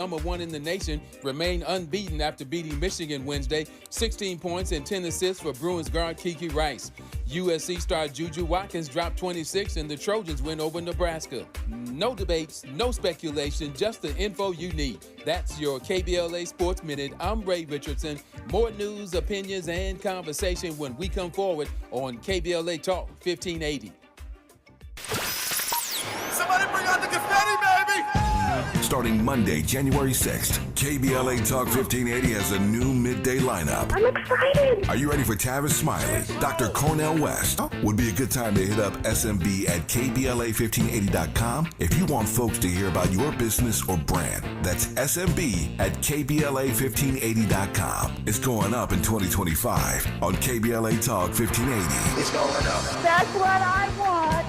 Number one in the nation, remain unbeaten after beating Michigan Wednesday. 16 points and 10 assists for Bruins guard Kiki Rice. USC star Juju Watkins dropped 26 and the Trojans win over Nebraska. No debates, no speculation, just the info you need. That's your KBLA Sports Minute. I'm Ray Richardson. More news, opinions, and conversation when we come forward on KBLA Talk 1580. Somebody bring out the confetti, baby! Starting Monday, January 6th, KBLA Talk 1580 has a new midday lineup. I'm excited. Are you ready for Tavis Smiley, Dr. Cornell West? Would be a good time to hit up SMB at KBLA1580.com if you want folks to hear about your business or brand. That's SMB at KBLA1580.com. It's going up in 2025 on KBLA Talk 1580. It's going up. That's what I want.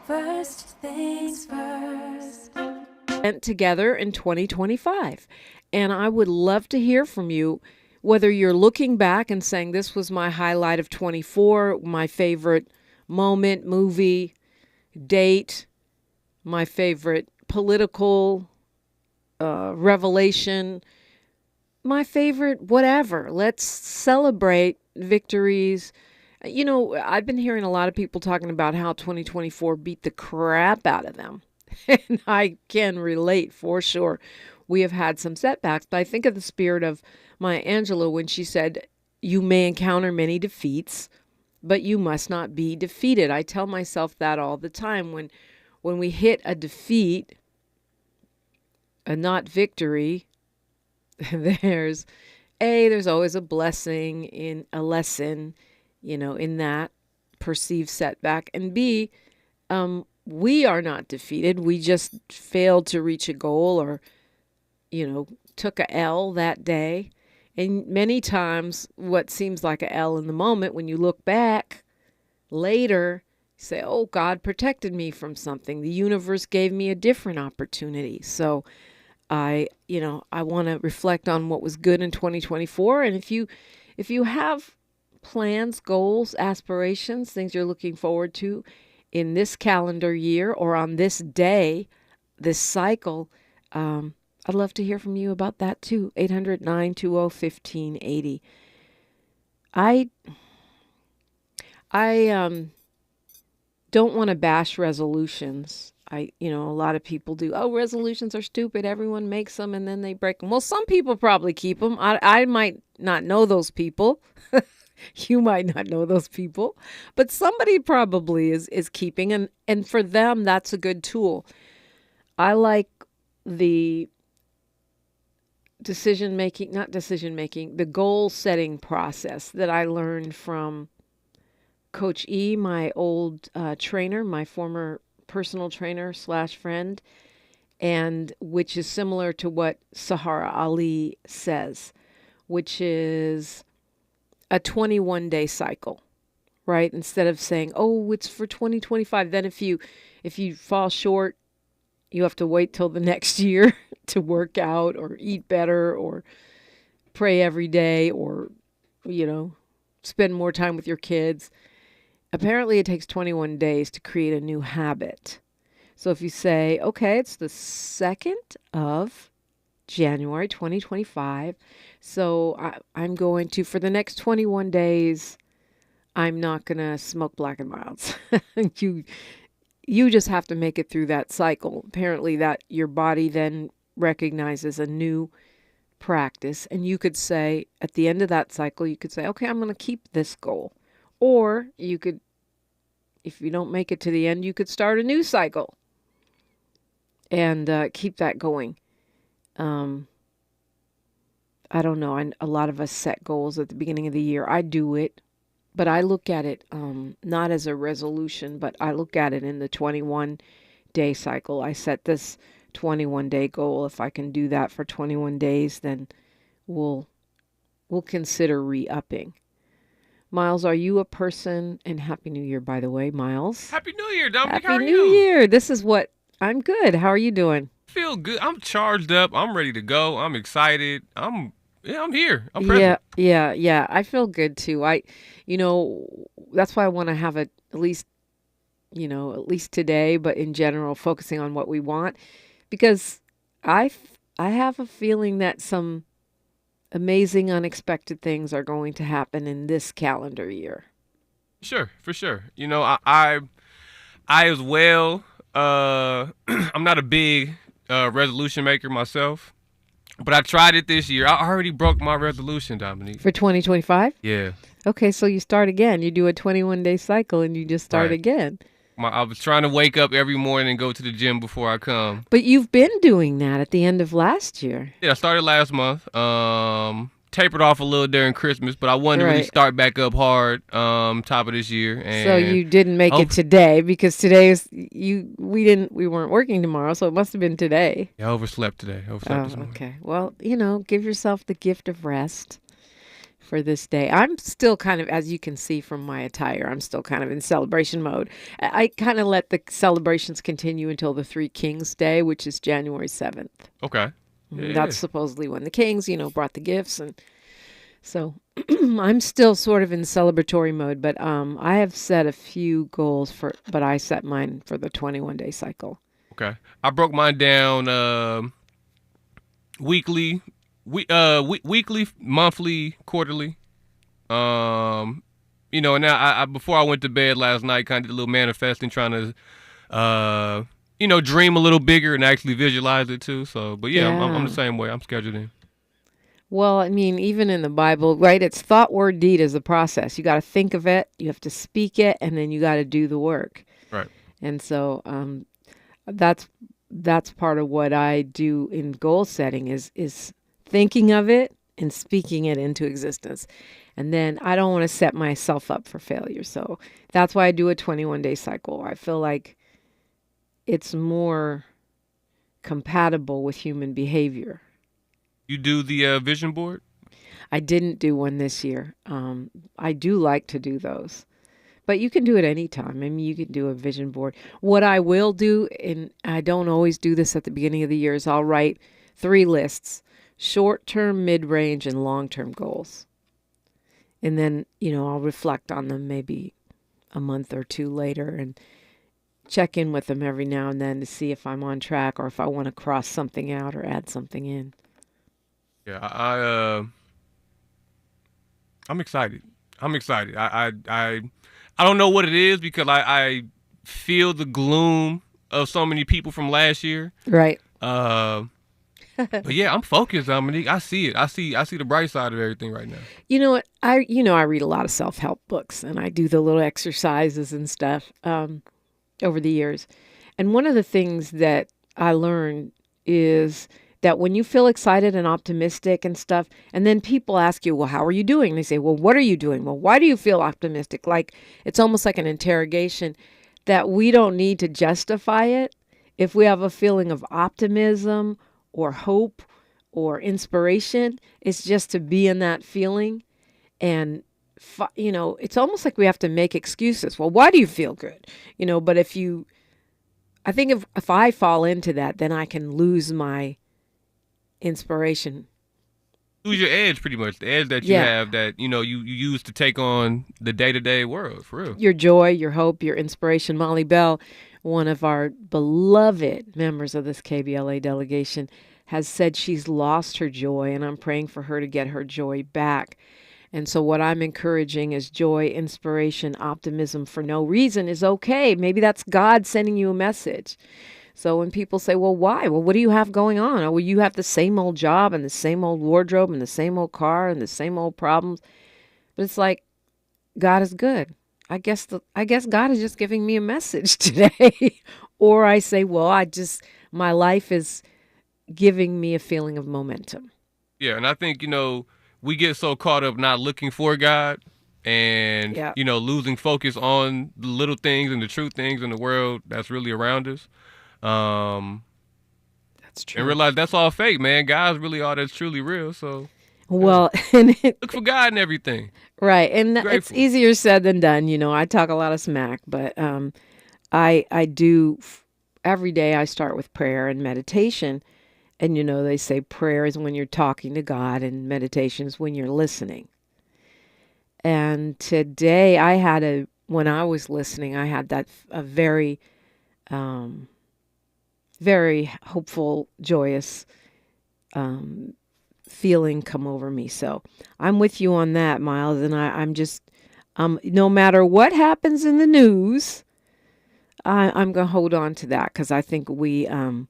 First things first. Together in 2025. And I would love to hear from you, whether you're looking back and saying this was my highlight of 24, my favorite moment, movie, date, my favorite political revelation, my favorite whatever. Let's celebrate victories. You know, I've been hearing a lot of people talking about how 2024 beat the crap out of them. And I can relate for sure. We have had some setbacks, but I think of the spirit of Maya Angelou when she said, you may encounter many defeats, but you must not be defeated. I tell myself that all the time. When we hit a defeat, a not victory, there's always a blessing in a lesson, you know, in that perceived setback. And B, we are not defeated. We just failed to reach a goal or, you know, took a L that day. And many times what seems like a L in the moment, when you look back later, you say, oh, God protected me from something. The universe gave me a different opportunity. So I want to reflect on what was good in 2024. And if you have plans, goals, aspirations, things you're looking forward to in this calendar year or on this day, this cycle, I'd love to hear from you about that too. 800-920-1580. I don't want to bash resolutions. A lot of people do. Oh, resolutions are stupid. Everyone makes them and then they break them. Well, some people probably keep them. I might not know those people. You might not know those people, but somebody probably is keeping, and for them, that's a good tool. I like the the goal setting process that I learned from Coach E, my old trainer, my former personal trainer / friend, and which is similar to what Sahara Ali says, which is a 21-day cycle, right? Instead of saying, oh, it's for 2025. Then if you fall short, you have to wait till the next year to work out or eat better or pray every day or, spend more time with your kids. Apparently it takes 21 days to create a new habit. So if you say, okay, it's the 2nd of January 2025. So I'm going to, for the next 21 days, I'm not going to smoke Black and Milds. You just have to make it through that cycle. Apparently that your body then recognizes a new practice. And you could say, at the end of that cycle, you could say, okay, I'm going to keep this goal. Or you could, if you don't make it to the end, you could start a new cycle and keep that going. I don't know. A lot of us set goals at the beginning of the year. I do it, but I look at it not as a resolution, but I look at it in the 21-day cycle. I set this 21-day goal. If I can do that for 21 days, then we'll consider re-upping. Miles, are you a person, and Happy New Year, by the way, Miles. Happy New Year, Dominique. Happy How are New you? Year. This is what, I'm good. How are you doing? Feel good. I'm charged up. I'm ready to go. I'm excited. I'm here. I'm present. Yeah. I feel good too. That's why I want to have at least today, but in general, focusing on what we want. because I have a feeling that some amazing, unexpected things are going to happen in this calendar year. Sure, for sure. You know, I as well. I'm not a big resolution maker myself, but I tried it this year. I already broke my resolution, Dominique. For 2025? Yeah. Okay, so you start again. You do a 21-day cycle and you just start Right. again. I was trying to wake up every morning and go to the gym before I come. But you've been doing that at the end of last year. Yeah, I started last month. Tapered off a little during Christmas, but I wanted to really start back up hard top of this year. And so you didn't make it today because today is we weren't working tomorrow, so it must have been today. Yeah, I overslept today. This morning. Okay. Well, give yourself the gift of rest for this day. I'm still kind of, as you can see from my attire, I'm still kind of in celebration mode. I kind of let the celebrations continue until the Three Kings Day, which is January 7th. Okay. Yeah. That's supposedly when the kings, brought the gifts. And so I'm still sort of in celebratory mode, but I have set a few goals but I set mine for the 21-day cycle. Okay. I broke mine down weekly, weekly, monthly, quarterly. And now I before I went to bed last night, kind of did a little manifesting, trying to dream a little bigger and actually visualize it too. So, but yeah. I'm the same way. I'm scheduled in. Well, I mean, even in the Bible, right? It's thought, word, deed is the process. You got to think of it, you have to speak it, and then you got to do the work. Right. And so that's part of what I do in goal setting is thinking of it and speaking it into existence. And then I don't want to set myself up for failure. So that's why I do a 21-day cycle. I feel like it's more compatible with human behavior. You do the vision board? I didn't do one this year. I do like to do those. But you can do it anytime. I mean, you can do a vision board. What I will do, and I don't always do this at the beginning of the year, is I'll write 3 lists: short-term, mid-range, and long-term goals. And then, I'll reflect on them maybe a month or 2 later and check in with them every now and then to see if I'm on track or if I want to cross something out or add something in. Yeah, I'm excited. I don't know what it is because I feel the gloom of so many people from last year. Right. But yeah, I'm focused, Dominique. I see it. I see the bright side of everything right now. You know what? I read a lot of self-help books and I do the little exercises and stuff over the years. And one of the things that I learned is that when you feel excited and optimistic and stuff, and then people ask you, well, how are you doing? And they say, well, what are you doing? Well, why do you feel optimistic? Like, it's almost like an interrogation that we don't need to justify it. If we have a feeling of optimism or hope or inspiration, it's just to be in that feeling. And, it's almost like we have to make excuses. Well, why do you feel good? But I think if I fall into that, then I can lose my inspiration. Lose your edge, pretty much. The edge that you have that, you use to take on the day-to-day world, for real. Your joy, your hope, your inspiration. Molly Bell, one of our beloved members of this KBLA delegation, has said she's lost her joy, and I'm praying for her to get her joy back. And so what I'm encouraging is joy, inspiration, optimism for no reason is okay. Maybe that's God sending you a message. So when people say, well, why? Well, what do you have going on? Oh, well, you have the same old job and the same old wardrobe and the same old car and the same old problems. But it's like, God is good. I guess God is just giving me a message today. Or I say, well, my life is giving me a feeling of momentum. Yeah, and I think, we get so caught up not looking for God and, losing focus on the little things and the true things in the world that's really around us. That's true. And realize that's all fake, man. God's really all that's truly real. So, well, look for God in everything. Right. And it's easier said than done. I talk a lot of smack, but I do every day. I start with prayer and meditation. And, they say prayer is when you're talking to God and meditation is when you're listening. And today when I was listening, I had a very very hopeful, joyous feeling come over me. So I'm with you on that, Miles. And I'm just, no matter what happens in the news, I'm going to hold on to that because I think we can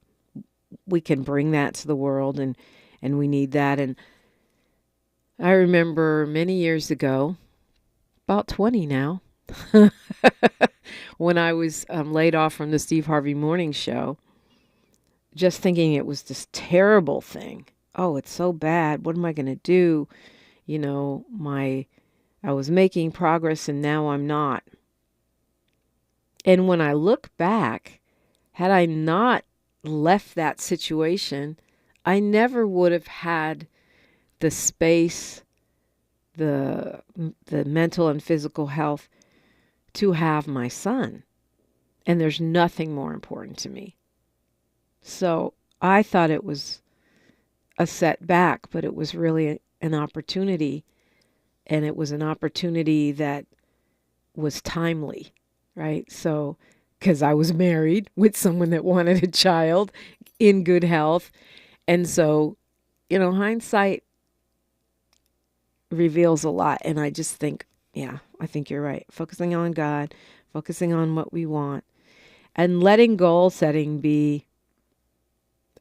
bring that to the world and we need that. And I remember many years ago, about 20 now, when I was laid off from the Steve Harvey Morning Show, just thinking it was this terrible thing. Oh, it's so bad. What am I going to do? You know, I was making progress and now I'm not. And when I look back, had I not left that situation, I never would have had the space, the mental and physical health to have my son. And there's nothing more important to me. So I thought it was a setback, but it was really an opportunity. And it was an opportunity that was timely, right? So, because I was married with someone that wanted a child in good health. And so, you know, hindsight reveals a lot. And I just think, yeah, I think you're right. Focusing on God, focusing on what we want, and letting goal setting be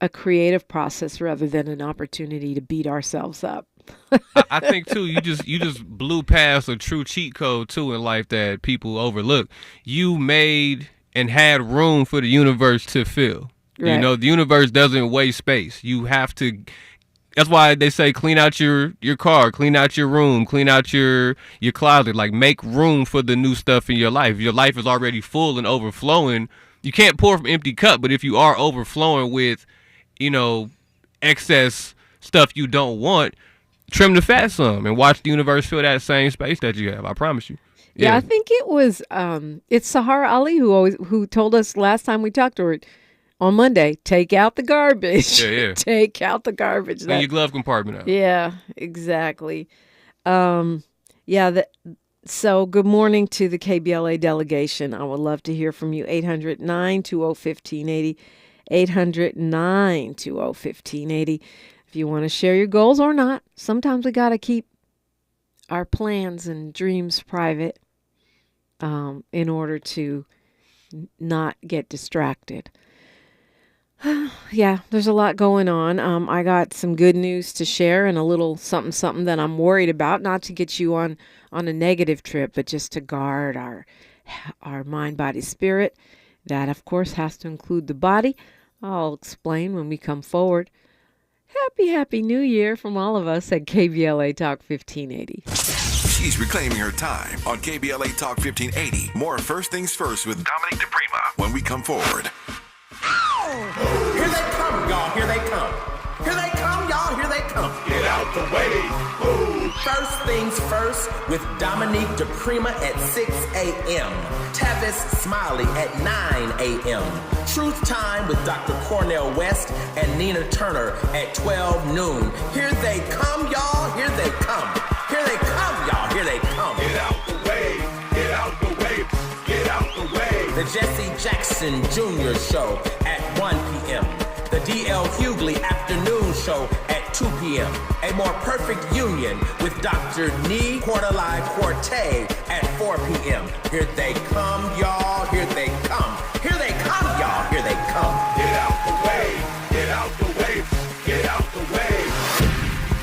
a creative process rather than an opportunity to beat ourselves up. I think too, you just blew past a true cheat code too in life that people overlook. You made and had room for the universe to fill. Right. You know, the universe doesn't waste space. You have to. That's why they say clean out your car, clean out your room, clean out your closet. Like, make room for the new stuff in your life. Your life is already full and overflowing. You can't pour from an empty cup, but if you are overflowing with, you know, excess stuff you don't want, trim the fat some and watch the universe fill that same space that you have. I promise you. Yeah, I think it was it's Sahara Ali who told us last time we talked to her on Monday, take out the garbage. Yeah. Take out the garbage. Clean your glove compartment out. Yeah, exactly. So good morning to the KBLA delegation. I would love to hear from you. 800-920-1580. 800-920-1580. If you want to share your goals or not, sometimes we got to keep our plans and dreams private in order to not get distracted. Yeah, there's a lot going on. I got some good news to share and a little something that I'm worried about, not to get you on a negative trip, but just to guard our mind, body, spirit. That, of course, has to include the body. I'll explain when we come forward. Happy New Year from all of us at KBLA Talk 1580. She's reclaiming her time on KBLA Talk 1580. More First Things First with Dominique DiPrima when we come forward. Here they come, y'all. Here they come. Here they come, y'all. Here they come. Get out the way. Move. First Things First with Dominique DiPrima at 6 a.m. Tavis Smiley at 9 a.m. Truth Time with Dr. Cornel West and Nina Turner at 12 noon. Here they come, y'all. Here they come. Here they come, y'all. Here they come. Get out the way. Get out the way. Get out the way. The Jesse Jackson Jr. Show at 1 p.m. The D.L. Hughley Afternoon Show at 2 p.m. A More Perfect Union with Dr. Nee Quarterly Quartet at 4 p.m. Here they come, y'all. Here they come. Here they come, y'all. Here they come. Get out the way. Get out the way. Get out the way.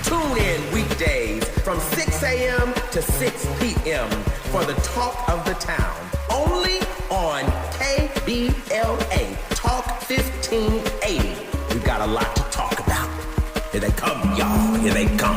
Tune in weekdays from 6 a.m. to 6 p.m. for the talk of the town. Only on KBLA Talk 1580. We've got a lot to talk about. Here they come, y'all. Here they come.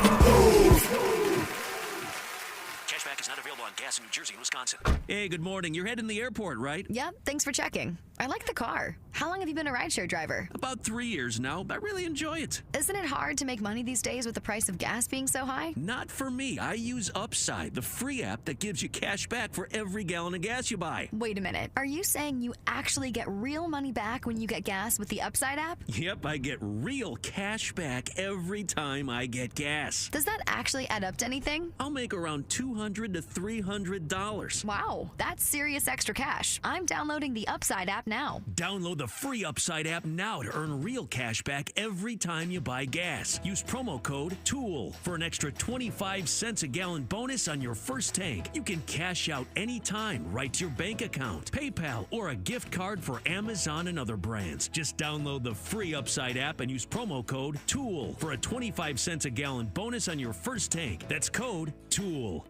Cashback is not available on gas in New Jersey and Wisconsin. Hey, good morning. You're heading the airport, right? Yep, thanks for checking. I like the car. How long have you been a rideshare driver? About 3 years now. I really enjoy it. Isn't it hard to make money these days with the price of gas being so high? Not for me. I use Upside, the free app that gives you cash back for every gallon of gas you buy. Wait a minute. Are you saying you actually get real money back when you get gas with the Upside app? Yep, I get real cash back every time I get gas. Does that actually add up to anything? I'll make around $200 to $300 $100. Wow, that's serious extra cash. I'm downloading the Upside app now. Download the free Upside app now to earn real cash back every time you buy gas. Use promo code TOOL for an extra 25 cents a gallon bonus on your first tank. You can cash out anytime right to your bank account, PayPal, or a gift card for Amazon and other brands. Just download the free Upside app and use promo code TOOL for a 25 cents a gallon bonus on your first tank. That's code TOOL.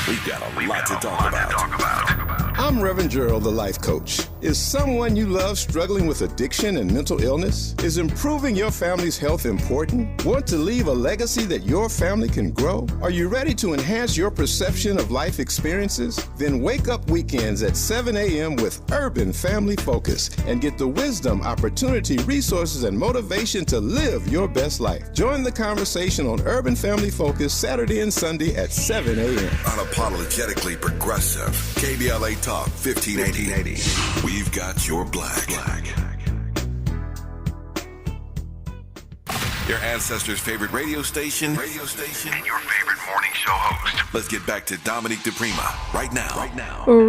We've got a lot to talk about. I'm Reverend Gerald, the life coach. Is someone you love struggling with addiction and mental illness? Is improving your family's health important? Want to leave a legacy that your family can grow? Are you ready to enhance your perception of life experiences? Then wake up weekends at 7 a.m. with Urban Family Focus and get the wisdom, opportunity, resources, and motivation to live your best life. Join the conversation on Urban Family Focus Saturday and Sunday at 7 a.m. Unapologetically progressive. KBLA Talk 1580. We've got your black. Your ancestors' favorite radio station, and your favorite morning show host. Let's get back to Dominique DiPrima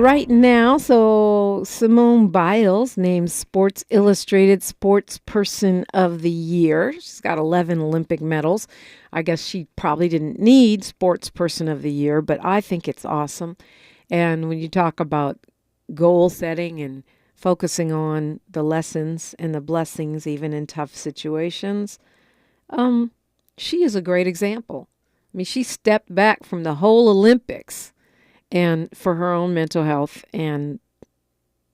right now. So Simone Biles named Sports Illustrated Sports Person of the Year. She's got 11 Olympic medals. I guess she probably didn't need Sports Person of the Year, but I think it's awesome. And when you talk about goal setting and focusing on the lessons and the blessings, even in tough situations, she is a great example. I mean, she stepped back from the whole Olympics and for her own mental health, and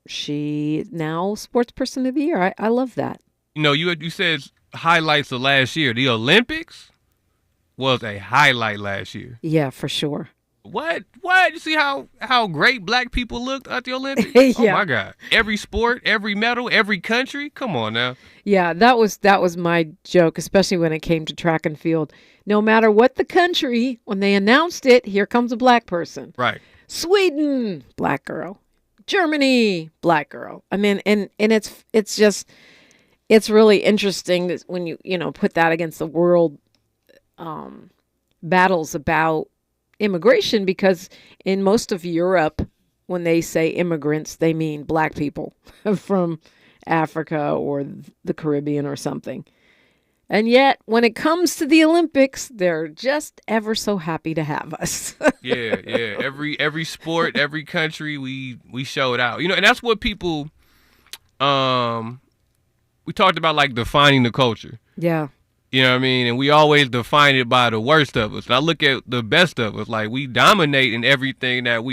she now Sports Person of the Year. I love that. You know, you said highlights of last year. The Olympics was a highlight last year. Yeah, for sure. What? You see how great black people looked at the Olympics? Yeah. Oh my God! Every sport, every medal, every country. Come on now. Yeah, that was my joke, especially when it came to track and field. No matter what the country, when they announced it, here comes a black person. Right. Sweden, black girl. Germany, black girl. I mean, and it's really interesting that when you put that against the world battles about immigration, because in most of Europe, when they say immigrants, they mean black people from Africa or the Caribbean or something. And yet, when it comes to the Olympics, they're just ever so happy to have us. Yeah. Every sport, every country, we showed out. And that's what people we talked about, like defining the culture. Yeah. You know what I mean? And we always define it by the worst of us. And I look at the best of us. Like, we dominate in everything that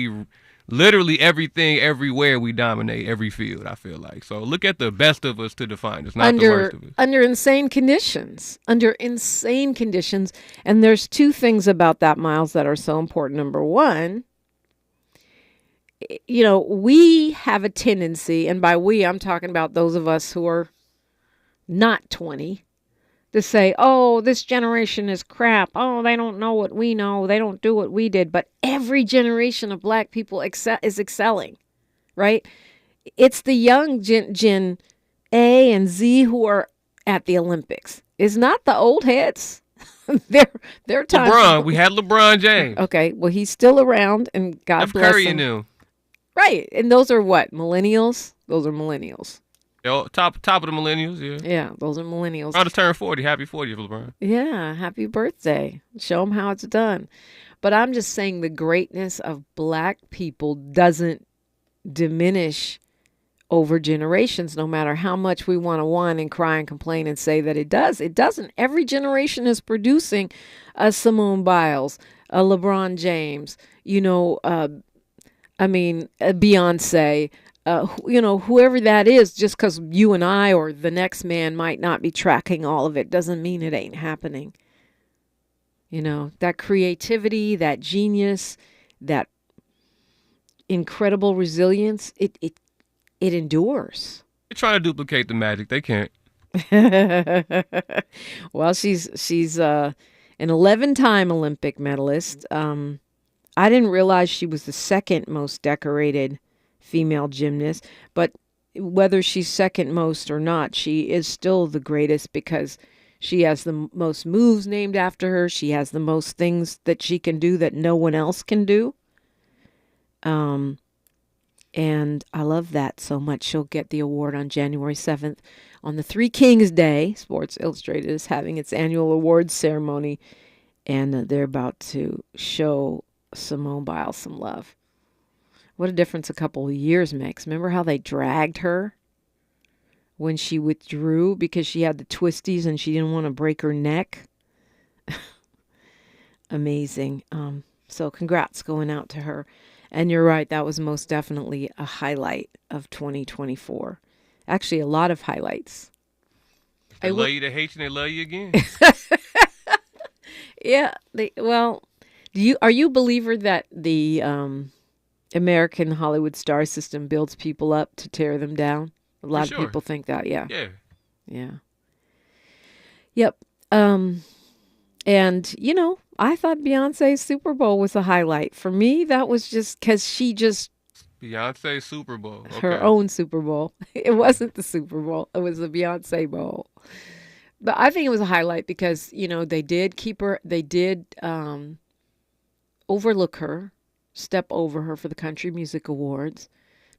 literally everything, everywhere we dominate, every field, I feel like. So look at the best of us to define us, not the worst of us. Under insane conditions. And there's two things about that, Miles, that are so important. Number one, we have a tendency, and by we, I'm talking about those of us who are not 20, to say, oh, this generation is crap. Oh, they don't know what we know. They don't do what we did. But every generation of black people is excelling, right? It's the young Gen A and Z who are at the Olympics. It's not the old heads. Their time. LeBron, we had LeBron James. Okay, well, he's still around, and God bless Curry him. knew. Right, and those are what? Millennials? Those are millennials. Top of the millennials, yeah. Yeah, those are millennials. I just turned 40. Happy 40th, LeBron. Yeah, happy birthday. Show them how it's done. But I'm just saying the greatness of black people doesn't diminish over generations, no matter how much we want to whine and cry and complain and say that it does. It doesn't. Every generation is producing a Simone Biles, a LeBron James, a Beyonce, whoever that is. Just because you and I or the next man might not be tracking all of it doesn't mean it ain't happening. That creativity, that genius, that incredible resilience, it endures. They're trying to duplicate the magic. They can't. Well, she's an 11-time Olympic medalist. I didn't realize she was the second most decorated female gymnast, but whether she's second most or not, she is still the greatest because She has the most moves named after her. She has the most things that she can do that no one else can do. And I love that so much. She'll get the award on January 7th. On the Three Kings Day, Sports Illustrated is having its annual awards ceremony, and they're about to show Simone Biles some love. What a difference a couple of years makes. Remember how they dragged her when she withdrew because she had the twisties and she didn't want to break her neck? Amazing. So congrats going out to her. And you're right, that was most definitely a highlight of 2024. Actually, a lot of highlights. They love you, they hate you, and they love you again. Yeah. Are you a believer that the American Hollywood star system builds people up to tear them down? A lot of people think that, yeah. Yeah. Yeah. Yep. And, I thought Beyonce's Super Bowl was a highlight. For me, that was just because she just... Beyonce's Super Bowl. Okay. Her own Super Bowl. It wasn't the Super Bowl. It was the Beyonce Bowl. But I think it was a highlight because, they did keep her... They did overlook her, step over her for the Country Music Awards.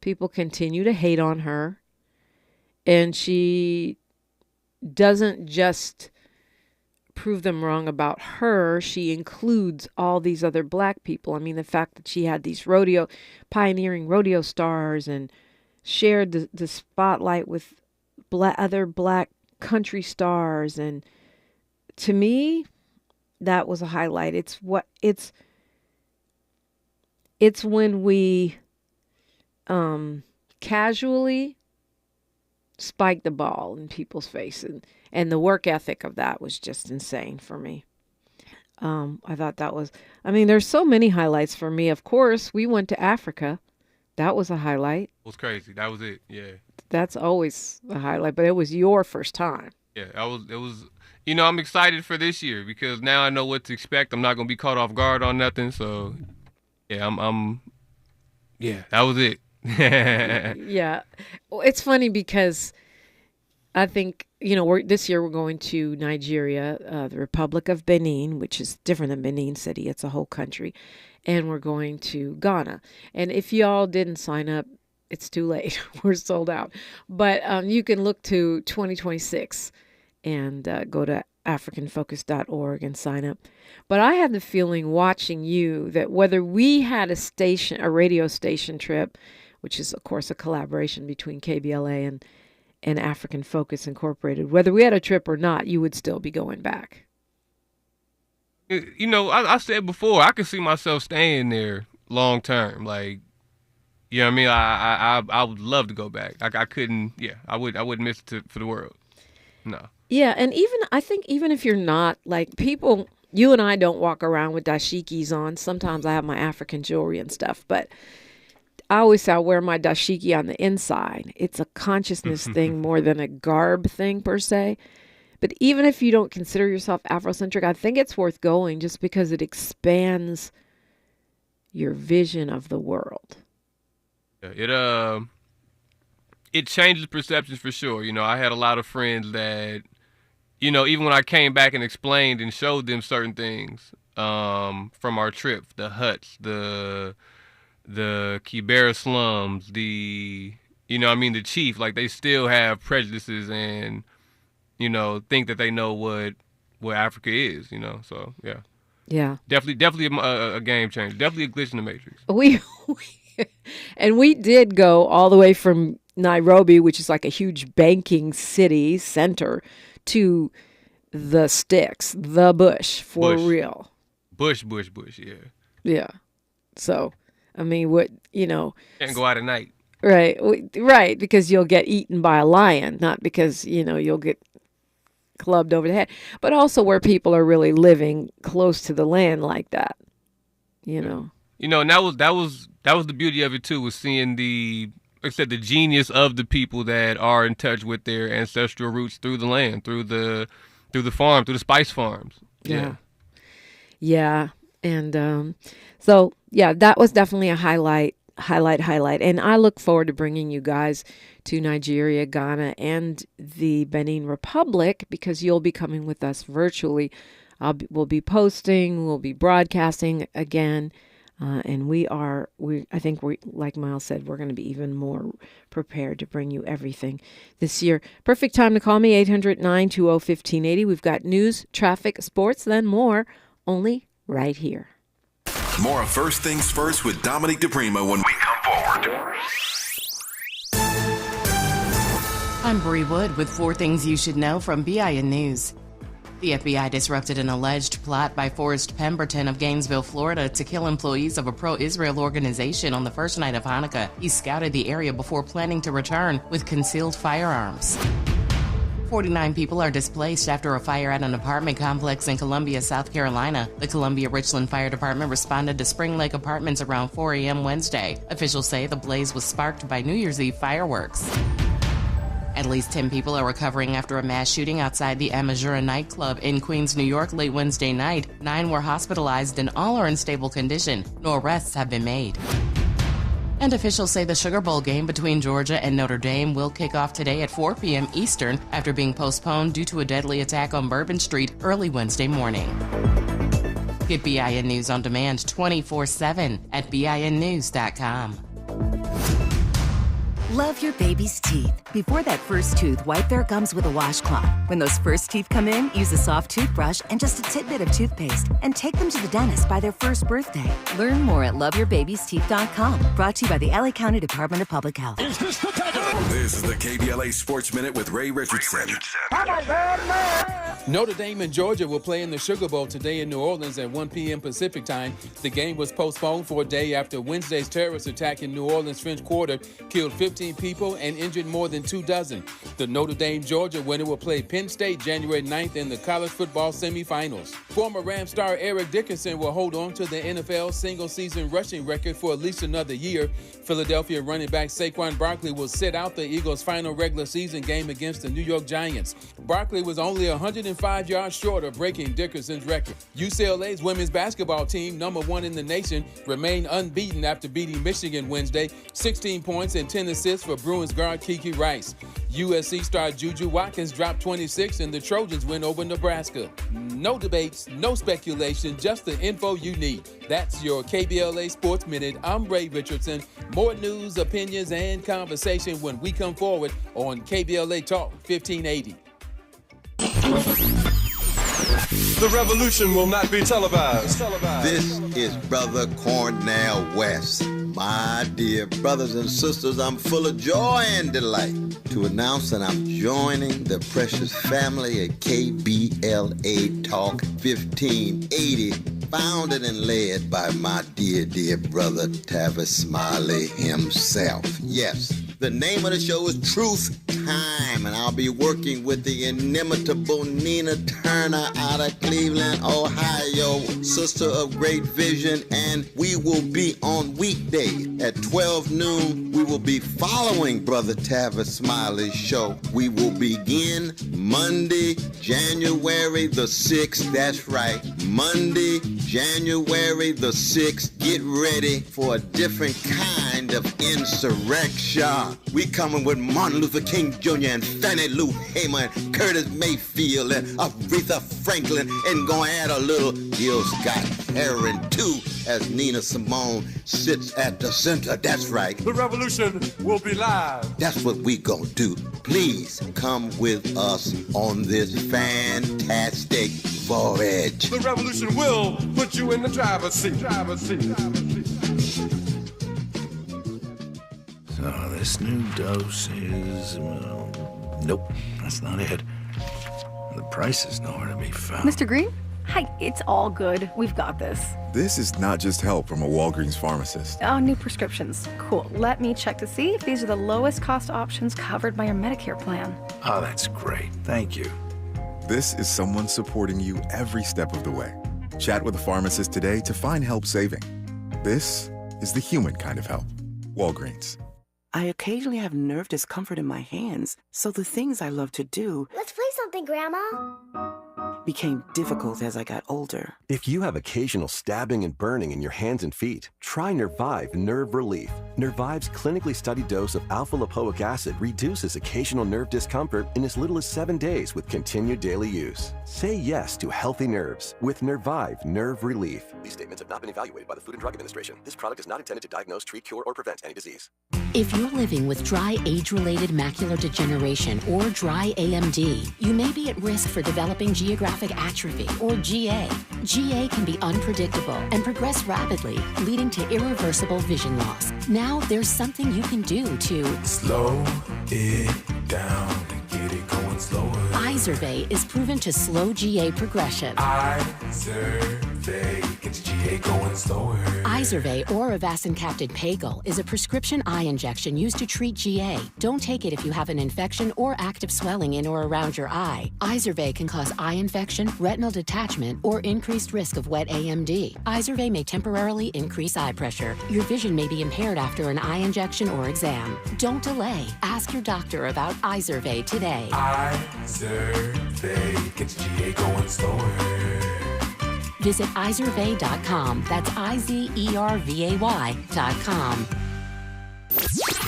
People continue to hate on her. And she doesn't just prove them wrong about her. She includes all these other black people. I mean, the fact that she had these pioneering rodeo stars and shared the spotlight with other black country stars. And to me, that was a highlight. It's when we casually spike the ball in people's face, and the work ethic of that was just insane for me. I thought that was, there's so many highlights for me. Of course, we went to Africa. That was a highlight. It was crazy. That was it. Yeah. That's always a highlight, but it was your first time. Yeah, it was, I'm excited for this year because now I know what to expect. I'm not going to be caught off guard on nothing. So yeah, that was it. Yeah. It's funny because I think, this year we're going to Nigeria, the Republic of Benin, which is different than Benin City. It's a whole country. And we're going to Ghana. And if y'all didn't sign up, it's too late. We're sold out. But you can look to 2026 and go to africanfocus.org and sign up. But I had the feeling watching you that whether we had a radio station trip, which is, of course, a collaboration between KBLA and African Focus Incorporated, whether we had a trip or not, you would still be going back. I said before, I could see myself staying there long term. Like, you know what I mean? I would love to go back. I couldn't, I wouldn't miss it for the world. No. Yeah, and I think even if you're not, like, people, you and I don't walk around with dashikis on. Sometimes I have my African jewelry and stuff, but I always say I wear my dashiki on the inside. It's a consciousness thing more than a garb thing per se. But even if you don't consider yourself Afrocentric, I think it's worth going just because it expands your vision of the world. It changes perceptions for sure. I had a lot of friends that, even when I came back and explained and showed them certain things from our trip, the huts, the Kibera slums, the chief, like they still have prejudices and, think that they know what Africa is, so yeah. Yeah. Definitely a game changer. Definitely a glitch in the matrix. And we did go all the way from Nairobi, which is like a huge banking city center, to the sticks, the bush, real. Bush, yeah. Yeah. So, can't go out at night. Right, because you'll get eaten by a lion, not because, you'll get clubbed over the head, but also where people are really living close to the land like that, And that was the beauty of it too, was seeing the genius of the people that are in touch with their ancestral roots through the land, through the farm, through the spice farms. Yeah. And so, yeah, that was definitely a highlight. highlight. And I look forward to bringing you guys to Nigeria, Ghana, and the Benin Republic, because you'll be coming with us virtually. We'll be posting, we'll be broadcasting again. And I think like Miles said, we're going to be even more prepared to bring you everything this year. Perfect time to call me, 800-920-1580. We've got news, traffic, sports, then more, only right here. More of First Things First with Dominique DiPrima when we come forward. I'm Bree Wood with 4 Things You Should Know from BIN News. The FBI disrupted an alleged plot by Forrest Pemberton of Gainesville, Florida, to kill employees of a pro-Israel organization on the first night of Hanukkah. He scouted the area before planning to return with concealed firearms. 49 people are displaced after a fire at an apartment complex in Columbia, South Carolina. The Columbia Richland Fire Department responded to Spring Lake Apartments around 4 a.m. Wednesday. Officials say the blaze was sparked by New Year's Eve fireworks. At least 10 people are recovering after a mass shooting outside the Amazura nightclub in Queens, New York late Wednesday night. 9 were hospitalized and all are in stable condition. No arrests have been made. And officials say the Sugar Bowl game between Georgia and Notre Dame will kick off today at 4 p.m. Eastern after being postponed due to a deadly attack on Bourbon Street early Wednesday morning. Get BIN News on demand 24/7 at BINnews.com. Love your baby's teeth. Before that first tooth, wipe their gums with a washcloth. When those first teeth come in, use a soft toothbrush and just a tidbit of toothpaste and take them to the dentist by their first birthday. Learn more at loveyourbabie'steeth.com. Brought to you by the LA County Department of Public Health. This is the KBLA Sports Minute with Ray Richardson. Notre Dame and Georgia will play in the Sugar Bowl today in New Orleans at 1 p.m. Pacific time. The game was postponed for a day after Wednesday's terrorist attack in New Orleans French Quarter killed 15 people and injured more than 2 dozen. The Notre Dame-Georgia winner will play Penn State January 9th in the college football semifinals. Former Ram star Eric Dickerson will hold on to the NFL single-season rushing record for at least another year. Philadelphia running back Saquon Barkley will sit out the Eagles' final regular season game against the New York Giants. Barkley was only 105 yards short of breaking Dickerson's record. UCLA's women's basketball team, number 1 in the nation, remained unbeaten after beating Michigan Wednesday. 16 points and 10 assists for Bruins guard Kiki Rice. USC star Juju Watkins dropped 26 and the Trojans win over Nebraska. No debates, no speculation, just the info you need. That's your KBLA Sports Minute. I'm Ray Richardson. More news, opinions, and conversation when we come forward on KBLA Talk 1580. The revolution will not be televised. This is Brother Cornell West. My dear brothers and sisters, I'm full of joy and delight to announce that I'm joining the precious family at KBLA Talk 1580, founded and led by my dear brother Tavis Smiley himself. Yes, the name of the show is Truth Time, and I'll be working with the inimitable Nina Turner out of Cleveland, Ohio, sister of great vision, and we will be on weekdays at 12 noon. We will be following Brother Tavis Smiley's show. We will begin Monday, January the 6th. That's right, Monday, January the 6th. Get ready for a different kind of insurrection. We coming with Martin Luther King Jr. and Fannie Lou Hamer and Curtis Mayfield and Aretha Franklin, and gonna add a little Gil Scott-Heron too, as Nina Simone sits at the center. That's right. The revolution will be live. That's what we gonna do. Please come with us on this fantastic voyage. The revolution will put you in the driver's seat. So this new dose is, nope, that's not it. The price is nowhere to be found. Mr. Green? Hi, it's all good. We've got this. This is not just help from a Walgreens pharmacist. Oh, new prescriptions. Cool. Let me check to see if these are the lowest cost options covered by your Medicare plan. Oh, that's great. Thank you. This is someone supporting you every step of the way. Chat with a pharmacist today to find help saving. This is the human kind of help. Walgreens. I occasionally have nerve discomfort in my hands, so the things I love to do... Let's play something, Grandma. became difficult as I got older. If you have occasional stabbing and burning in your hands and feet, try Nervive Nerve Relief. Nervive's clinically studied dose of alpha-lipoic acid reduces occasional nerve discomfort in as little as 7 days with continued daily use. Say yes to healthy nerves with Nervive Nerve Relief. These statements have not been evaluated by the Food and Drug Administration. This product is not intended to diagnose, treat, cure, or prevent any disease. If you're living with dry age-related macular degeneration or dry AMD, you may be at risk for developing geographic atrophy or GA. GA can be unpredictable and progress rapidly, leading to irreversible vision loss. Now there's something you can do to slow it down and get it going slower. Izervay is proven to slow GA progression. Izervay gets GA going slower. Izervay or avacincaptad pagel is a prescription eye injection used to treat GA. Don't take it if you have an infection or active swelling in or around your eye. Izervay can cause eye infection, retinal detachment, or increased risk of wet AMD. Izervay may temporarily increase eye pressure. Your vision may be impaired after an eye injection or exam. Don't delay. Ask your doctor about Izervay today. Izervay gets GA going slower. Visit Izervay.com. That's IZERVAY.com.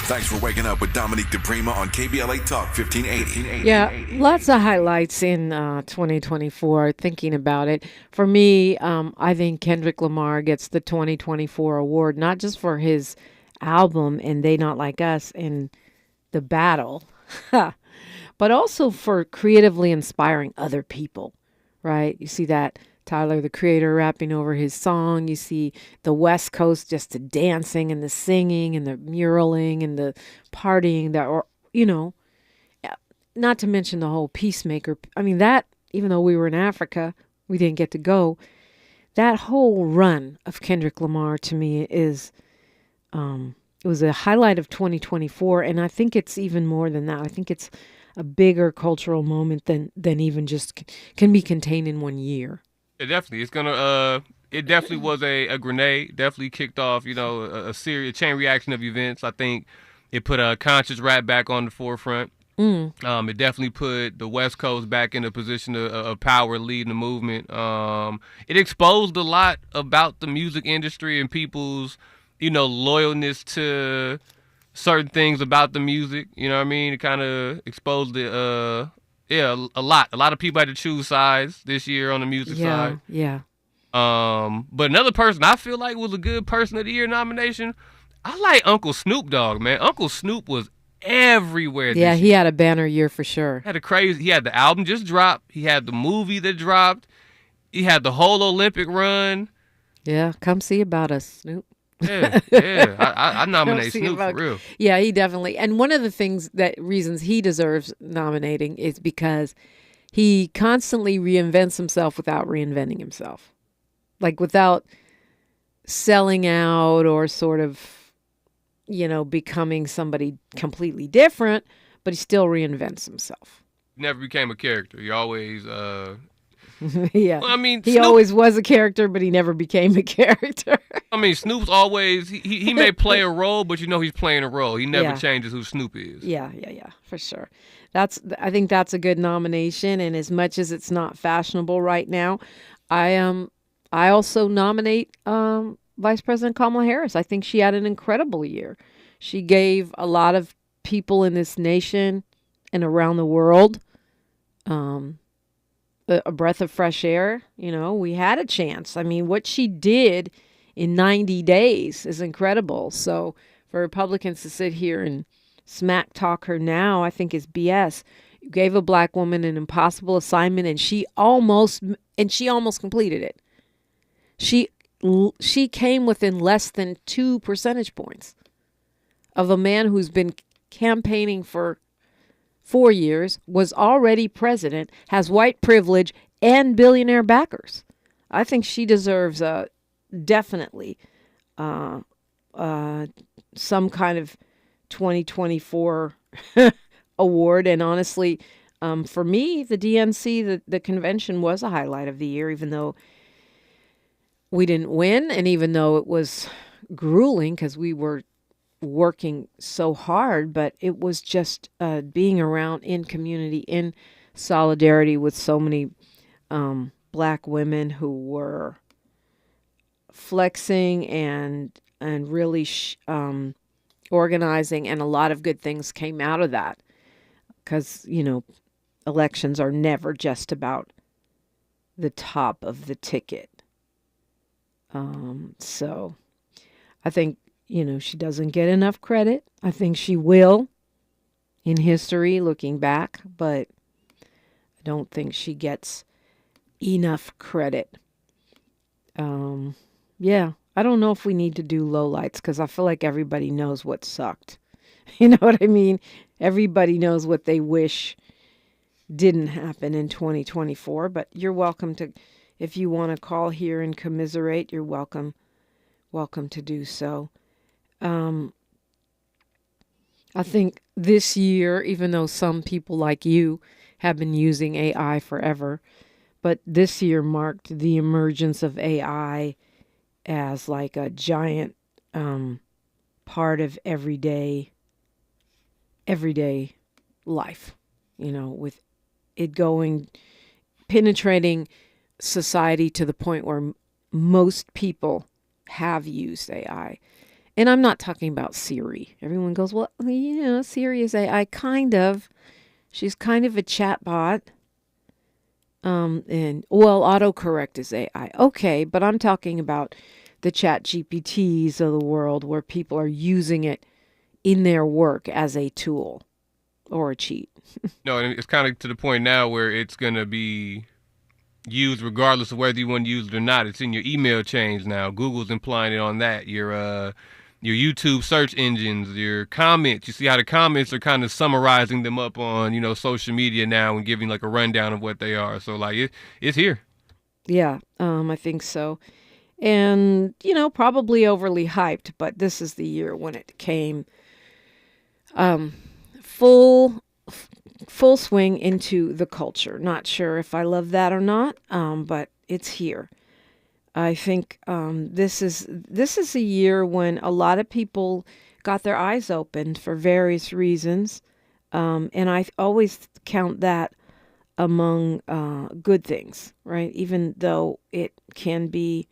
Thanks for waking up with Dominique DiPrima on KBLA Talk 1580. Yeah, lots of highlights in 2024, thinking about it. For me, I think Kendrick Lamar gets the 2024 award, not just for his album and They Not Like Us and The Battle, but also for creatively inspiring other people, right? You see that Tyler, the Creator, rapping over his song. You see the West Coast, just the dancing and the singing and the muraling and the partying that, or, you know, not to mention the whole Peacemaker. I mean, that, even though we were in Africa, we didn't get to go. That whole run of Kendrick Lamar to me is, it was a highlight of 2024. And I think it's even more than that. I think it's a bigger cultural moment than even just can be contained in 1 year. It definitely. It's gonna. It definitely was a grenade. Definitely kicked off, a series, a chain reaction of events. I think it put a conscious rap back on the forefront. It definitely put the West Coast back in a position of power, leading the movement. It exposed a lot about the music industry and people's, loyalness to certain things about the music. You know what I mean? It kind of exposed the. Yeah, a lot. A lot of people had to choose sides this year on the music side. Yeah. But another person I feel like was a good Person of the Year nomination, I like Uncle Snoop Dogg, man. Uncle Snoop was everywhere this year. He had a banner year for sure. He had the album just dropped. He had the movie that dropped. He had the whole Olympic run. Yeah, come see about us, Snoop. Yeah. I nominate Snoop for real. Yeah, he definitely. And one of the reasons he deserves nominating is because he constantly reinvents himself without reinventing himself. Like without selling out or sort of, becoming somebody completely different, but he still reinvents himself. He never became a character. He always yeah. Well, I mean, he always was a character, but he never became a character. I mean, Snoop's always, he may play a role, but he's playing a role. He never changes who Snoop is. Yeah, for sure. I think that's a good nomination. And as much as it's not fashionable right now, I also nominate Vice President Kamala Harris. I think she had an incredible year. She gave a lot of people in this nation and around the world a breath of fresh air. We had a chance. I mean, what she did in 90 days is incredible. So for Republicans to sit here and smack talk her now, I think is BS. You gave a black woman an impossible assignment, and she almost completed it. She came within less than 2 percentage points of a man who's been campaigning for 4 years, was already president, has white privilege, and billionaire backers. I think she deserves definitely some kind of 2024 award. And honestly, for me, the DNC, the convention was a highlight of the year, even though we didn't win, and even though it was grueling because we were working so hard, but it was just being around in community, in solidarity with so many black women who were flexing and really organizing, and a lot of good things came out of that. Because, elections are never just about the top of the ticket. So I think, she doesn't get enough credit. I think she will in history looking back, but I don't think she gets enough credit. Yeah, I don't know if we need to do lowlights because I feel like everybody knows what sucked. You know what I mean? Everybody knows what they wish didn't happen in 2024, but you're welcome to, if you want to call here and commiserate, you're welcome to do so. I think this year, even though some people like you have been using AI forever, but this year marked the emergence of AI as like a giant part of everyday life, with it penetrating society to the point where most people have used AI. And I'm not talking about Siri. Everyone goes, well, Siri is AI. Kind of. She's kind of a chatbot. And autocorrect is AI. Okay, but I'm talking about the chat GPTs of the world where people are using it in their work as a tool or a cheat. No, and it's kind of to the point now where it's going to be used regardless of whether you want to use it or not. It's in your email chains now. Google's implying it on that. Your YouTube search engines, your comments. You see how the comments are kind of summarizing them up on, social media now and giving like a rundown of what they are. So like it's here. Yeah, I think so. And, probably overly hyped, but this is the year when it came full swing into the culture. Not sure if I love that or not, but it's here. I think this is a year when a lot of people got their eyes opened for various reasons, and I always count that among good things, right? Even though it can be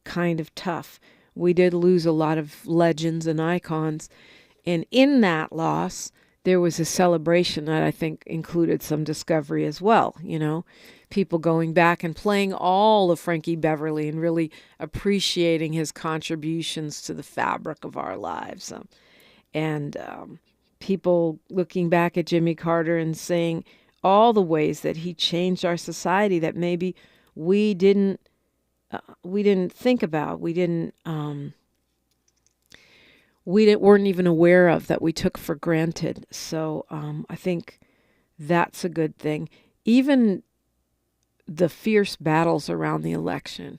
kind of tough. We did lose a lot of legends and icons, and in that loss, there was a celebration that I think included some discovery as well, people going back and playing all of Frankie Beverly and really appreciating his contributions to the fabric of our lives. And people looking back at Jimmy Carter and saying all the ways that he changed our society that maybe we didn't think about, weren't even aware of, that we took for granted. So I think that's a good thing. Even the fierce battles around the election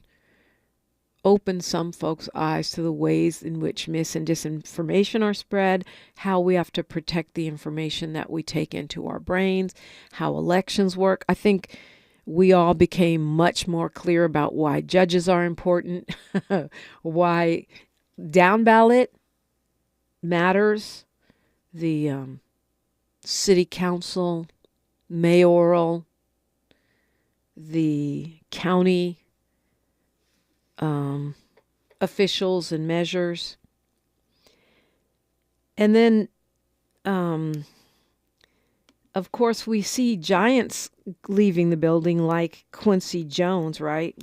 opened some folks' eyes to the ways in which mis and disinformation are spread, how we have to protect the information that we take into our brains, how elections work. I think we all became much more clear about why judges are important, why down ballot matters, the city council, mayoral, the county officials and measures. And then, of course, we see giants leaving the building like Quincy Jones, right?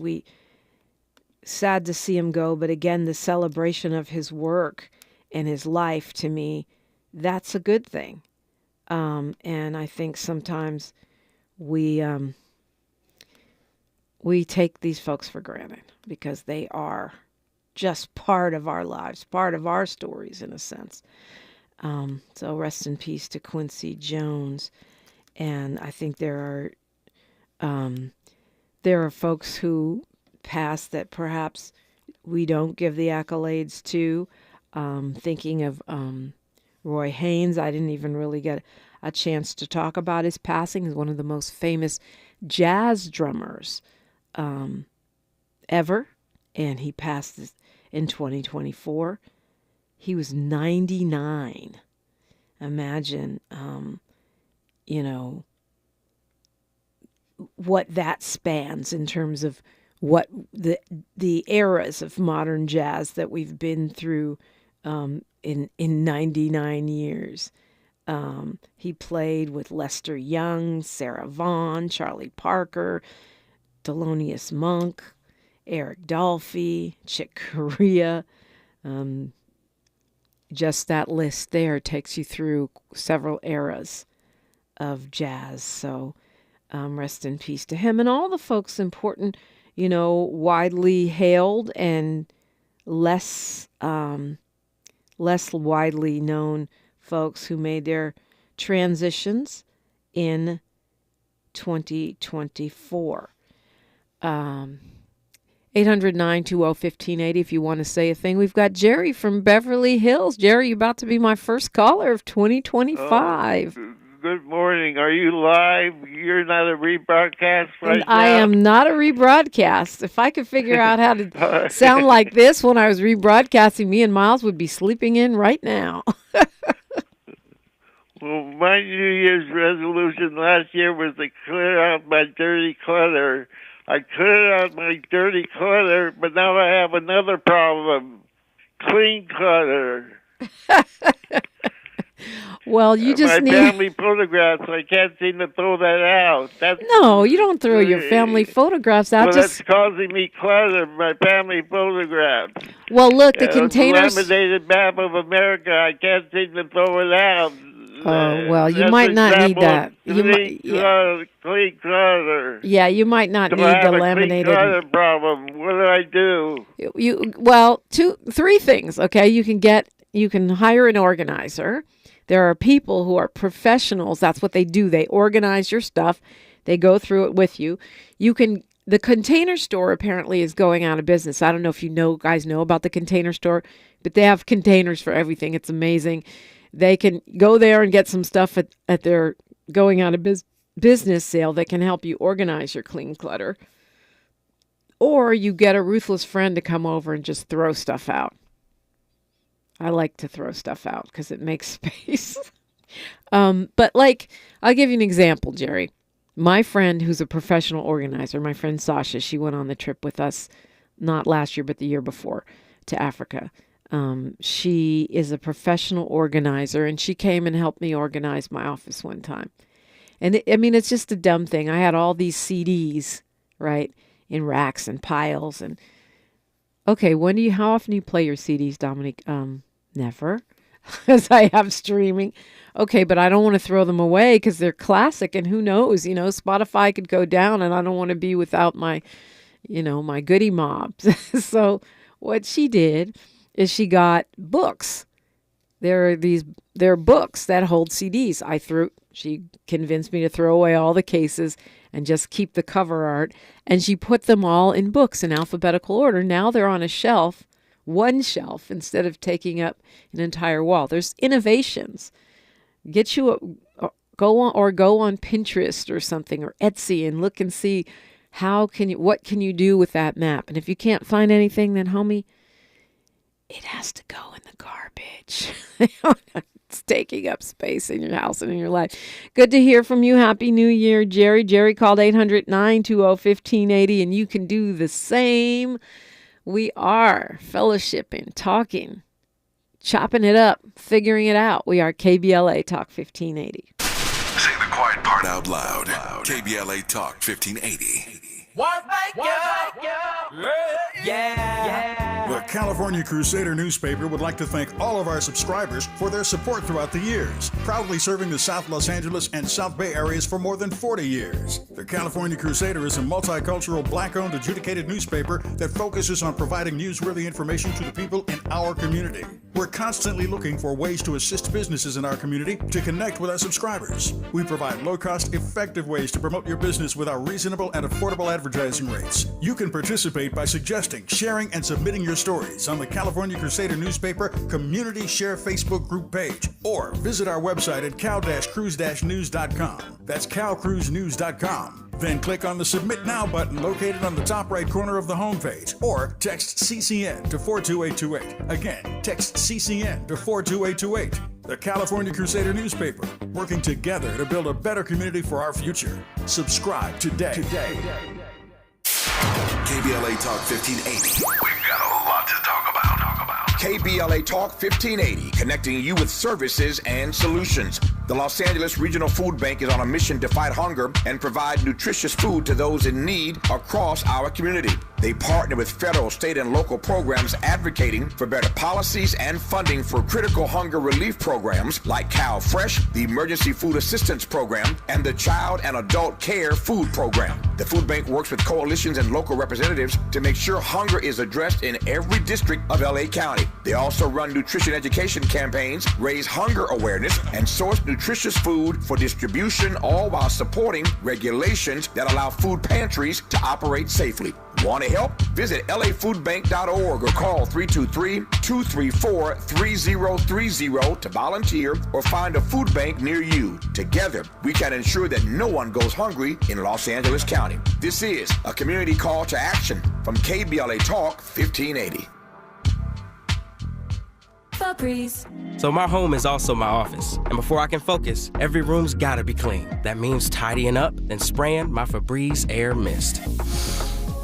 Sad to see him go, but again, the celebration of his work and his life, to me, that's a good thing. And I think sometimes we take these folks for granted because they are just part of our lives, part of our stories in a sense. So rest in peace to Quincy Jones. And I think there are folks who passed that perhaps we don't give the accolades to. Thinking of Roy Haynes, I didn't even really get a chance to talk about his passing. He's one of the most famous jazz drummers ever, and he passed in 2024. He was 99. Imagine, what that spans in terms of what the eras of modern jazz that we've been through in 99 years. He played with Lester Young, Sarah Vaughan, Charlie Parker, Thelonious Monk, Eric Dolphy, Chick Corea. Just that list there takes you through several eras of jazz. So rest in peace to him and all the folks important, widely hailed and less widely known folks who made their transitions in 2024. 800-920-1580 if you want to say a thing. We've got Jerry from Beverly Hills. Jerry, you're about to be my first caller of 2025. Good morning. Are you live? You're not a rebroadcast right now? I am not a rebroadcast. If I could figure out how to sound like this when I was rebroadcasting, me and Miles would be sleeping in right now. Well, my New Year's resolution last year was to clear out my dirty clutter. I cleared out my dirty clutter, but now I have another problem. Clean clutter. Well, you just my family photographs, I can't seem to throw that out. No, you don't throw your family photographs out. Well, that's causing me clutter, my family photographs. Well, look, the containers... The laminated map of America, I can't seem to throw it out. Oh, well, you might not need that. Clean clutter. Yeah, you might not need the laminated. Clean clutter problem. What do I do? Well, three things. Okay, you can hire an organizer. There are people who are professionals. That's what they do. They organize your stuff. They go through it with you. The Container Store apparently is going out of business. I don't know if guys know about the Container Store, but they have containers for everything. It's amazing. They can go there and get some stuff at their going out of business sale that can help you organize your clean clutter. Or you get a ruthless friend to come over and just throw stuff out. I like to throw stuff out because it makes space. But I'll give you an example, Jerry. My friend who's a professional organizer, my friend Sasha, she went on the trip with us, not last year, but the year before, to Africa. She is a professional organizer, and she came and helped me organize my office one time. And it's just a dumb thing. I had all these CDs, right, in racks and piles. And okay, how often do you play your CDs, Dominique? Never, because I have streaming. Okay, but I don't want to throw them away because they're classic, and who knows? Spotify could go down, and I don't want to be without my, my goodie mobs. So what she did is she got books. There are books that hold CDs. She convinced me to throw away all the cases and just keep the cover art. And she put them all in books in alphabetical order. Now they're on a shelf, one shelf, instead of taking up an entire wall. There's innovations. Go on Pinterest or something, or Etsy, and look and see what can you do with that map. And if you can't find anything, then homie, it has to go in the garbage. It's taking up space in your house and in your life. Good to hear from you. Happy New Year, Jerry. Jerry called 800-920-1580, and you can do the same. We are fellowshipping, talking, chopping it up, figuring it out. We are KBLA Talk 1580. Say the quiet part out loud. KBLA Talk 1580. The California Crusader newspaper would like to thank all of our subscribers for their support throughout the years, proudly serving the South Los Angeles and South Bay areas for more than 40 years. The California Crusader is a multicultural, black-owned, adjudicated newspaper that focuses on providing newsworthy information to the people in our community. We're constantly looking for ways to assist businesses in our community to connect with our subscribers. We provide low-cost, effective ways to promote your business with our reasonable and affordable advertising rates. You can participate by suggesting, sharing, and submitting your stories on the California Crusader newspaper Community Share Facebook group page, or visit our website at cal-cruise-news.com. That's calcruisenews.com. Then click on the Submit Now button located on the top right corner of the homepage, or text CCN to 42828. Again, text CCN to 42828. The California Crusader newspaper, working together to build a better community for our future. Subscribe today. KBLA Talk 1580. We've got a lot to talk about. KBLA Talk 1580, connecting you with services and solutions. The Los Angeles Regional Food Bank is on a mission to fight hunger and provide nutritious food to those in need across our community. They partner with federal, state, and local programs advocating for better policies and funding for critical hunger relief programs like Cal Fresh, the Emergency Food Assistance Program, and the Child and Adult Care Food Program. The food bank works with coalitions and local representatives to make sure hunger is addressed in every district of LA County. They also run nutrition education campaigns, raise hunger awareness, and source nutritious food for distribution, all while supporting regulations that allow food pantries to operate safely. Want to help? Visit lafoodbank.org or call 323-234-3030 to volunteer or find a food bank near you. Together, we can ensure that no one goes hungry in Los Angeles County. This is a community call to action from KBLA Talk 1580. Febreze. So my home is also my office, and before I can focus, every room's gotta be clean. That means tidying up, then spraying my Febreze Air Mist.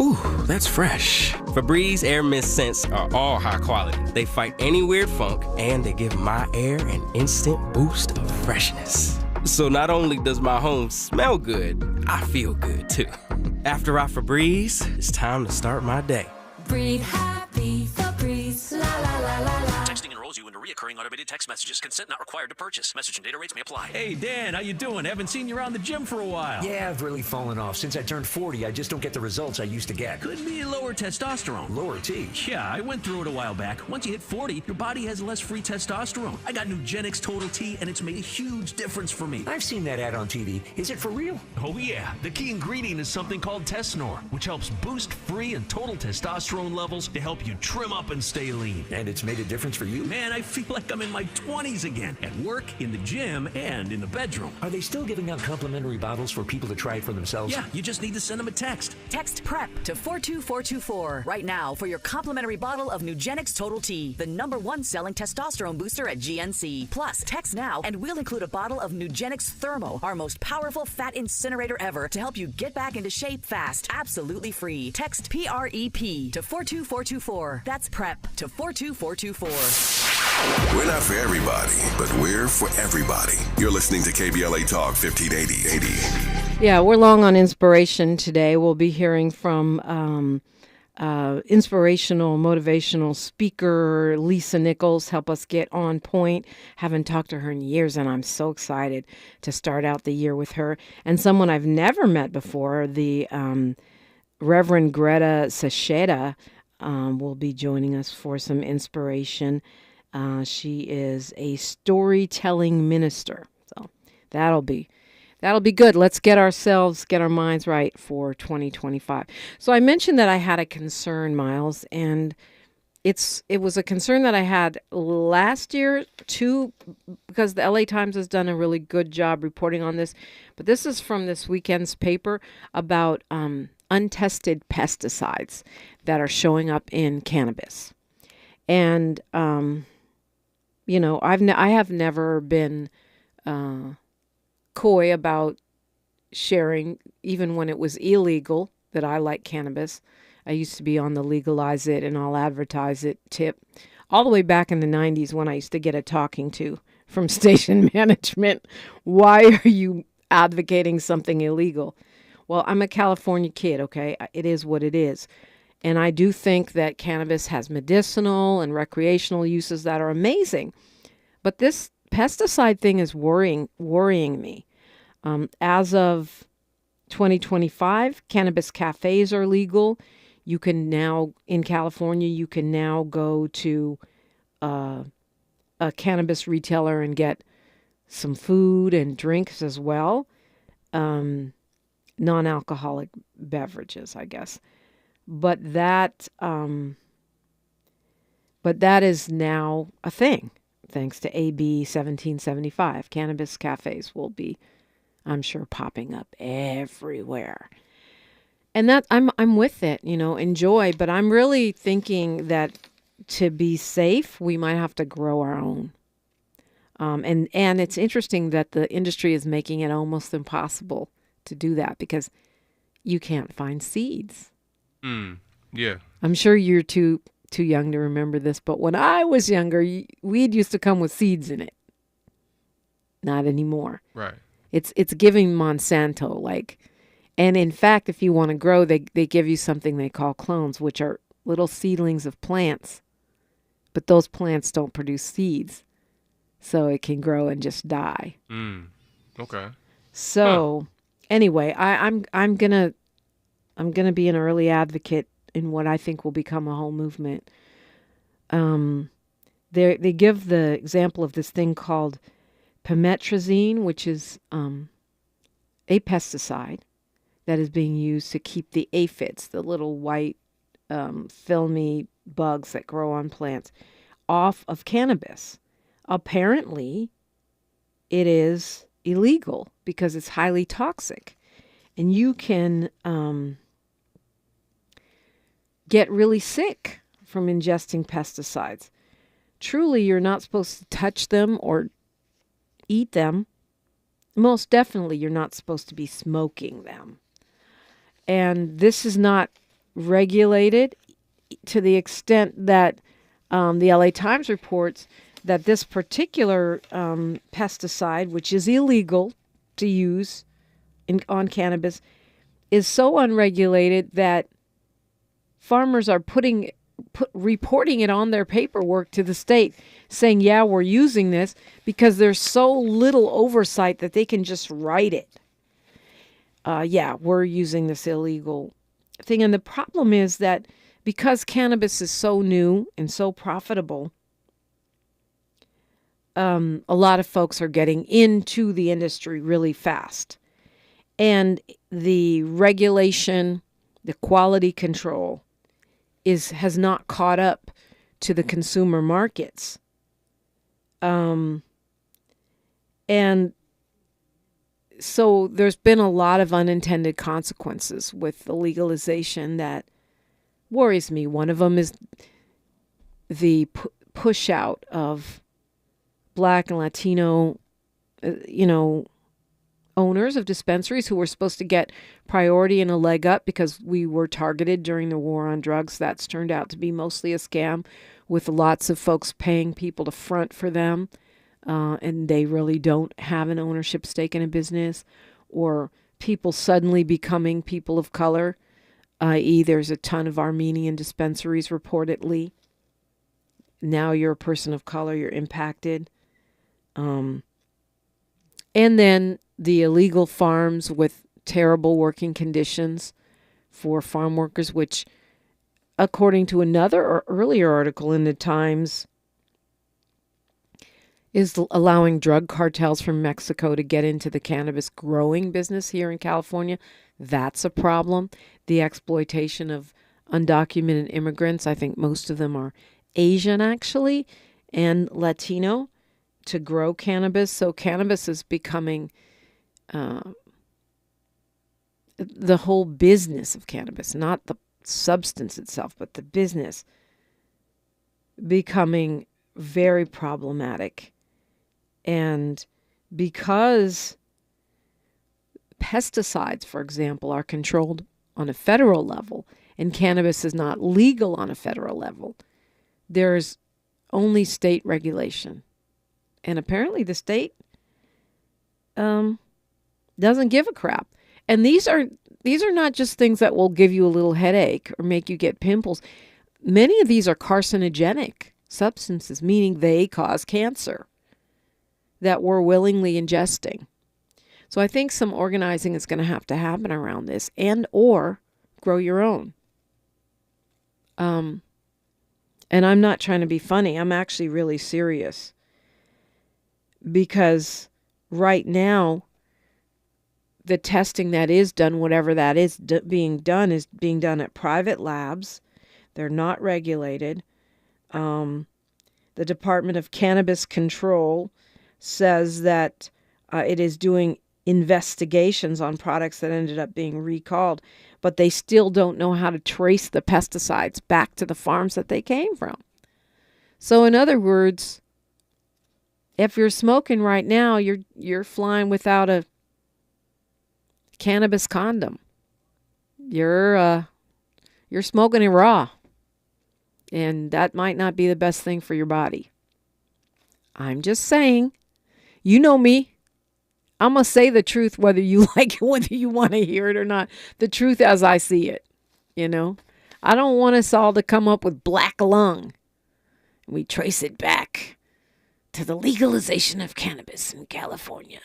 Ooh, that's fresh. Febreze Air Mist scents are all high quality. They fight any weird funk, and they give my air an instant boost of freshness. So not only does my home smell good, I feel good too. After I Febreze, it's time to start my day. Breathe happy, Febreze, la la la la la. Texting enrolls you into recurring automated text messages. Consent not required to purchase. Message and data rates may apply. Hey, Dan, how you doing? Haven't seen you around the gym for a while. Yeah, I've really fallen off. Since I turned 40, I just don't get the results I used to get. Could be lower testosterone. Lower T? Yeah, I went through it a while back. Once you hit 40, your body has less free testosterone. I got Nugenix Total T, and it's made a huge difference for me. I've seen that ad on TV. Is it for real? Oh, yeah. The key ingredient is something called Tesnor, which helps boost free and total testosterone levels to help you trim up and stay lean. And it's made a difference for you? Man, I feel like I'm in my 20s again. At work, in the gym, and in the bedroom. Are they still giving out complimentary bottles for people to try it for themselves? Yeah, you just need to send them a text. Text PREP to 42424 right now for your complimentary bottle of Nugenix Total T, the #1 selling testosterone booster at GNC. Plus, text now and we'll include a bottle of Nugenix Thermo, our most powerful fat incinerator ever, to help you get back into shape fast, absolutely free. Text PREP to 42424. That's PREP to 42424. We're not for everybody, but we're for everybody. You're listening to KBLA Talk 1580. Yeah, we're long on inspiration today. We'll be hearing from inspirational, motivational speaker Lisa Nichols. Help us get on point. Haven't talked to her in years, and I'm so excited to start out the year with her. And someone I've never met before, the Reverend Greta Sacheda, will be joining us for some inspiration. She is a storytelling minister. So that'll be good. Let's get our minds right for 2025. So I mentioned that I had a concern, Miles, and it was a concern that I had last year too, because the LA Times has done a really good job reporting on this. But this is from this weekend's paper about untested pesticides that are showing up in cannabis. And I have never been coy about sharing, even when it was illegal, that I like cannabis. I used to be on the legalize it and I'll advertise it tip all the way back in the 90s when I used to get a talking to from station management. Why are you advocating something illegal? Well, I'm a California kid, okay? It is what it is. And I do think that cannabis has medicinal and recreational uses that are amazing. But this pesticide thing is worrying me. As of 2025, cannabis cafes are legal. You can now, in California, go to a cannabis retailer and get some food and drinks as well. Non-alcoholic beverages, I guess. But that is now a thing, thanks to AB 1775. Cannabis cafes will be, I'm sure, popping up everywhere. And that I'm with it, enjoy. But I'm really thinking that to be safe, we might have to grow our own. And it's interesting that the industry is making it almost impossible to do that because you can't find seeds. Yeah. I'm sure you're too young to remember this, but when I was younger, weed used to come with seeds in it. Not anymore. Right. It's giving Monsanto like, and in fact, if you want to grow, they give you something they call clones, which are little seedlings of plants, but those plants don't produce seeds, so it can grow and just die. Okay. So anyway, I'm gonna be an early advocate in what I think will become a whole movement. They give the example of this thing called permetrazine, which is a pesticide that is being used to keep the aphids, the little white filmy bugs that grow on plants, off of cannabis. Apparently, it is illegal because it's highly toxic. And you can get really sick from ingesting pesticides. Truly, you're not supposed to touch them or eat them. Most definitely, you're not supposed to be smoking them. And this is not regulated to the extent that the LA Times reports that this particular pesticide, which is illegal to use on cannabis, is so unregulated that farmers are reporting it on their paperwork to the state, saying, yeah, we're using this, because there's so little oversight that they can just write it. Yeah, we're using this illegal thing. And the problem is that because cannabis is so new and so profitable, a lot of folks are getting into the industry really fast. And the regulation, the quality control has not caught up to the consumer markets. And so there's been a lot of unintended consequences with the legalization that worries me. One of them is the push out of Black and Latino, owners of dispensaries who were supposed to get priority and a leg up because we were targeted during the war on drugs. That's turned out to be mostly a scam, with lots of folks paying people to front for them. And they really don't have an ownership stake in a business, or people suddenly becoming people of color, i.e. there's a ton of Armenian dispensaries reportedly. Now you're a person of color, you're impacted. And then the illegal farms with terrible working conditions for farm workers, which, according to another or earlier article in the Times, is allowing drug cartels from Mexico to get into the cannabis growing business here in California. That's a problem. The exploitation of undocumented immigrants, I think most of them are Asian actually, and Latino, to grow cannabis. So cannabis is becoming the whole business of cannabis, not the substance itself, but the business, becoming very problematic. And because pesticides, for example, are controlled on a federal level and cannabis is not legal on a federal level, there's only state regulation. And apparently the state doesn't give a crap. And these are not just things that will give you a little headache or make you get pimples. Many of these are carcinogenic substances, meaning they cause cancer, that we're willingly ingesting. So I think some organizing is going to happen around this, and or grow your own. And I'm not trying to be funny. I'm actually really serious. Because right now, the testing that is done, whatever that is being done at private labs. They're not regulated. The Department of Cannabis Control says that it is doing investigations on products that ended up being recalled, but they still don't know how to trace the pesticides back to the farms that they came from. So in other words, if you're smoking right now, you're flying without a cannabis condom. You're smoking it raw. And that might not be the best thing for your body. I'm just saying, you know me. I'm going to say the truth whether you like it, whether you want to hear it or not. The truth as I see it, you know. I don't want us all to come up with black lung. We trace it back to the legalization of cannabis in California.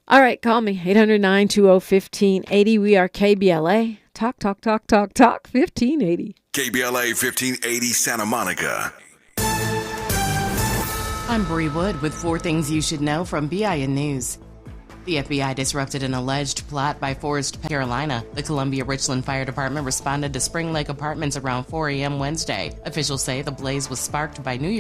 All right, call me, 800-920-1580. We are KBLA. Talk, 1580. KBLA 1580 Santa Monica. I'm Bree Wood with 4 things you should know from BIN News. The FBI disrupted an alleged plot by Forest, Carolina. The Columbia Richland Fire Department responded to Spring Lake Apartments around 4 a.m. Wednesday. Officials say the blaze was sparked by New Year's